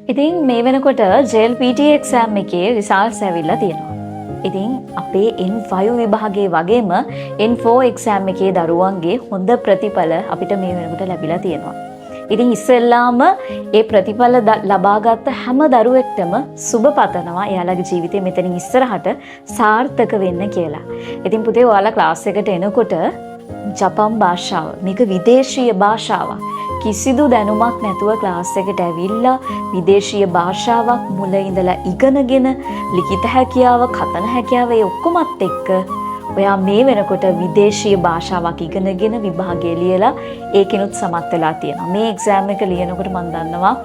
ඉතින් මේ වෙනකොට JLPT එක්සෑම් එකේ රිසල්ට්ස් ඇවිල්ලා තියෙනවා. ඉතින් අපේ N5 විභාගයේ වගේම N4 එක්සෑම් එකේ දරුවන්ගේ හොඳ ප්‍රතිඵල අපිට මේ වෙනකොට ලැබිලා තියෙනවා. ඉතින් ඉස්සෙල්ලාම ඒ ප්‍රතිඵල ලබාගත් හැම දරුවෙක්ටම සුබ පතනවා එයාලගේ ජීවිතේ මෙතනින් ඉස්සරහට සාර්ථක වෙන්න කියලා. ඉතින් පුතේ ඔයාලා ක්ලාස් එකට එනකොට ජපන් භාෂාව මේක විදේශීය භාෂාවක්. කිසිදු දැනුමක් නැතුව ක්ලාස් එකට ඇවිල්ලා විදේශීය භාෂාවක් මුල ඉඳලා ඉගෙනගෙන ලිඛිත හැකියාව, කතන හැකියාව ඒ ඔක්කොමත් එක්ක ඔයා මේ වෙනකොට විදේශීය භාෂාවක් ඉගෙනගෙන විභාගය ලියලා ඒකිනුත් සමත් වෙලා තියෙනවා. මේ එක්සෑම් එක ලියනකොට මම දන්නවා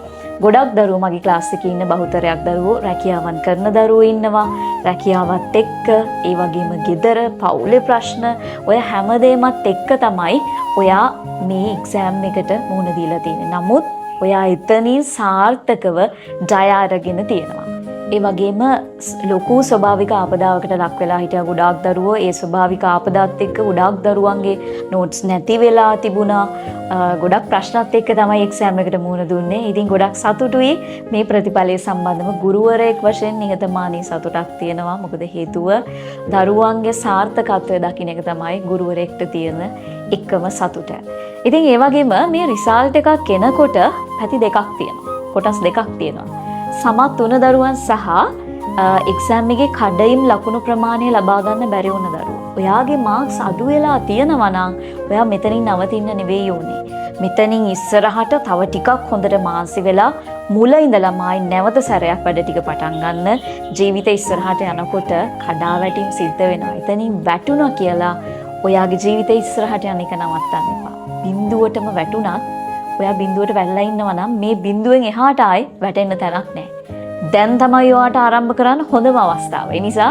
ගොඩක් දරුවෝ මගේ ක්ලාස් එකේ ඉන්න බහුතරයක් දරුවෝ රැකියාවන් කරන දරුවෝ ඉන්නවා. රැකියාවත් එක්ක ඒ වගේම ගෙදර පවුලේ ප්‍රශ්න ඔය හැමදේමත් එක්ක තමයි ඔයා මේ එක්සෑම් එකට මුහුණ දීලා තියෙන්නේ. නමුත් ඔයා එතනින් සාර්ථකව ජය අරගෙන තියෙනවා. ඒ වගේම ලොකු ස්වභාවික ආපදාවකට ලක් වෙලා හිටිය ගොඩාක් දරුවෝ ඒ ස්වභාවික ආපදාත් එක්ක ගොඩාක් දරුවන්ගේ නෝට්ස් නැති වෙලා තිබුණා. ගොඩක් ප්‍රශ්නත් එක්ක තමයි එක්සෑම් එකට මුහුණ දුන්නේ. ඉතින් ගොඩක් සතුටුයි මේ ප්‍රතිඵලයේ සම්බන්ධව ගුරුවරයෙක් වශයෙන් නිහතමානී සතුටක් තියෙනවා. මොකද හේතුව දරුවන්ගේ සාර්ථකත්වය දකින්න එක තමයි ගුරුවරයෙක්ට තියෙන එකම සතුට. ඉතින් ඒ වගේම මේ රිසල්ට් එකක් එනකොට පැති දෙකක් තියෙනවා. කොටස් දෙකක් තියෙනවා. සමත් වුණ දරුවන් සහ එක්සෑම් එකේ කඩයිම් ලකුණු ප්‍රමාණය ලබා ගන්න බැරි වුණ දරුවෝ. ඔයාගේ මාක්ස් අඩු වෙලා තියෙනවා නම් ඔයා මෙතනින් නවතින්න නෙවෙයි ඕනේ. මෙතනින් ඉස්සරහට තව ටිකක් හොඳට මාන්සි වෙලා මුල ඉඳලා ආයි නැවත සැරයක් වැඩ ටික පටන් ගන්න. ජීවිතේ ඉස්සරහට යනකොට කඩාවැටීම් සිද්ධ වෙනවා. එතනින් වැටුණා කියලා ඔයාගේ ජීවිතේ ඉස්සරහට යන එක නවත්තන්න එපා. බිඳුවටම වැටුණත් ඔයා බිඳුවට වැල්ලා ඉන්නවා නම් මේ බිඳුවෙන් එහාට ආයි වැටෙන්න තැනක් නැහැ. දැන් තමයි ඔයාට ආරම්භ කරන්න හොඳම අවස්ථාව. ඒ නිසා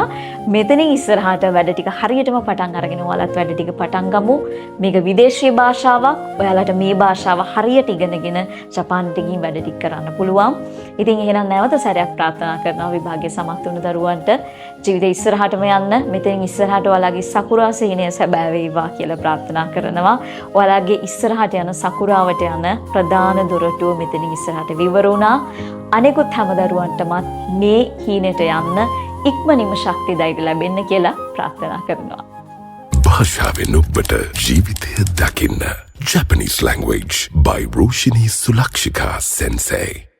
මෙතනින් ඉස්සරහට වැඩ ටික හරියටම පටන් අරගෙන ඔයාලත් වැඩ ටික පටන් ගමු. මේක විදේශීය භාෂාවක්. ඔයාලට මේ භාෂාව හරියට ඉගෙනගෙන ජපානට ගිහින් වැඩ ටික කරන්න පුළුවන්. ඉතින් එහෙනම් නැවත සැරයක් ප්‍රාර්ථනා කරනවා විභාගයේ සමත් වුණු දරුවන්ට ජීවිතේ ඉස්සරහටම යන්න. මෙතෙන් ඉස්සරහට ඔයාලගේ සකුරා සීනය සැබෑ වේවා කියලා ප්‍රාර්ථනා කරනවා. ඔයාලගේ ඉස්සරහට යන සකුරාවට යන ප්‍රධාන දොරටුව මෙතනින් ඉස්සරහට විවර වුණා. අනෙකුත් හැම දරුවන්ටමත් මේ හීනෙට යන්න ඉක්මනින්ම ශක්තිය ධෛර්ය ලැබෙන්න කියලා ප්‍රාර්ථනා කරනවා. භාෂාවෙන් ඔබට ජීවිතය දකින්න. Japanese language by Roshini Sulakshika Sensei.